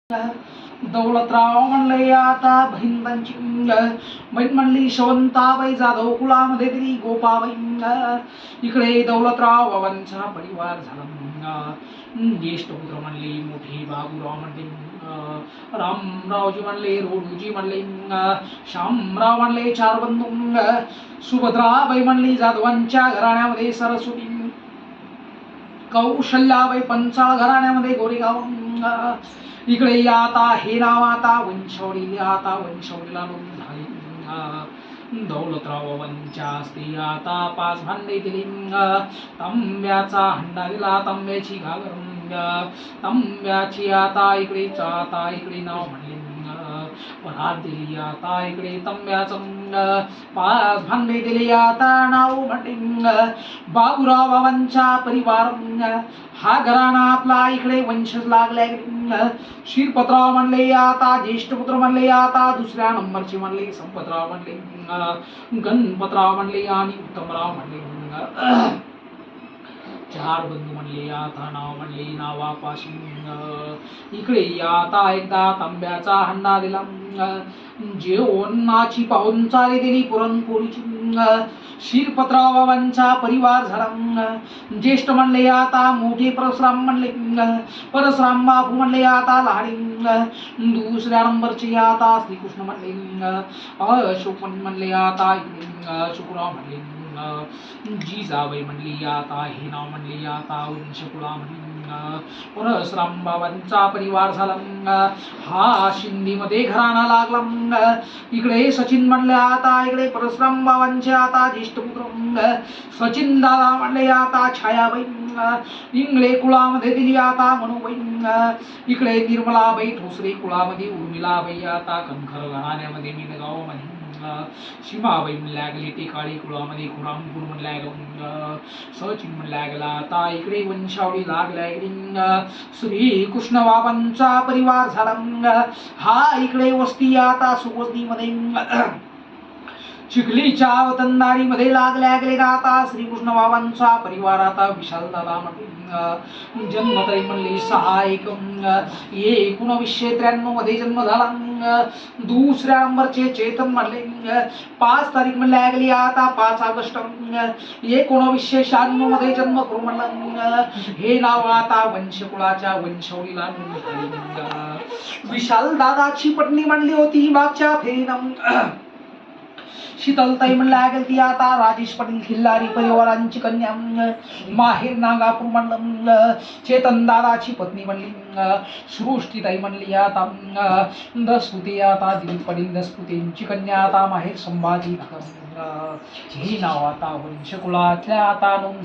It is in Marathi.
दौलतराव म्हणले आता बहीण त्यांची बहीण म्हणली शवंताबाई जाधव कुळामध्ये दिली गोपाबाई। इकडे दौलतराव बाबांचा परिवार झाला। ज्येष्ठ पुत्र म्हणले मोठे बाबूराव म्हणले, रामरावजी म्हणले, रोडूजी म्हणले, श्यामराव म्हणले चार बंधू, सुभद्राबाई म्हणली जाधवांच्या घराण्यामध्ये सरस्वती, कौशल्याबाई पंचाळ घराण्यामध्ये गोरेगाव। इकडे आता हे नाव आता वंशावळी आता वंशावळीला नोंद झाली। दौलतराव बाबांच्या हस्ते आता 5 भांडे दिली। तांब्याचा हंडा दिला, तांब्याची घागर, तांब्याची आता इकडे नाव म्हणले, परात दिली आता इकडे तांब्याचं, 5 भांडे दिली आता नाव म्हणले। बाबूराव बाबांचा परिवार हा घराणा आपला इकडे वंशज लागला। शिरपतराव म्हणले आता ज्येष्ठ पुत्र म्हणले आता दुसऱ्या नंबरचे म्हणले संपतराव म्हणले, गणपतराव म्हणले आणि उत्तमराव म्हणले। 4 बंधू म्हणले आता नाव म्हणले नावापाशी। इकडे आता एकदा तांब्याचा हंडा दिला, जेवणाची पाहुणचारी दिली पुरणपोळीची। शिरपतराव बाबांचा परिवार झाला। ज्येष्ठ म्हणले आता मोठे परशुराम म्हणले, परशुराम बाबू म्हणले आता लहाडी, दुसऱ्या नंबरचे आता श्रीकृष्ण म्हणले, अशोक म्हणले आता शुकराव म्हणले, जिजाबाई म्हणली आता हे नाव म्हणले आता वंशकुळा म्हणले। परशुराम बाबांचा परिवार झाला। हा शिंदीमध्ये घराणा लागला। इकडे सचिन म्हणले आता इकडे परशुराम बाबांचे आता ज्येष्ठ पुत्र, सचिन दादा म्हणले आता छायाबाई, इंगळे कुळामध्ये दिली आता मनुबाई। इकडे निर्मलाबाई ठोसरे कुळामध्ये उर्मिलाबाई आता कणखर घराण्यामध्ये मिनगाव मध्ये, सीमाबाई म्हणल्या गेली टेकाळी कुळामध्ये खुरामपूर म्हणल्या गेला, सचिन म्हणल्या गेला आता इकडे वंशावळी लागल्या। श्री कृष्ण बाबांचा परिवार झाला। हा इकडे वस्ती आता सुवस्तीमध्ये चिखलीच्या वतनदारीमध्ये लागल्या गेले। आता श्रीकृष्ण बाबांचा परिवार आता विशाल दादा म्हणले, जन्मतारीख म्हणली 6/1/1993 मध्ये जन्म झाला। दुसऱ्या नंबरचे चेतन म्हणले 5 तारीख म्हणल्या गेली आता 5 ऑगस्ट 1996 मध्ये जन्म करून म्हणला। हे नाव आता वंशकुळाच्या वंशावळीला विशाल दादाची पत्नी म्हणली होती मागच्या फेरीनं शीतलताई म्हणल्या गेली आता राजेश पाटील खिल्लारी परिवारांची कन्या, माहेर नागापूर म्हणलं। चेतन दादाची पत्नी म्हणली सृष्टीताई म्हणली आता दसपुते आता दिलीप पाटील दसपुतेंची कन्या आता माहेर संभाजी नगर। ही नाव आता वंशकुळातल्या आता नोंद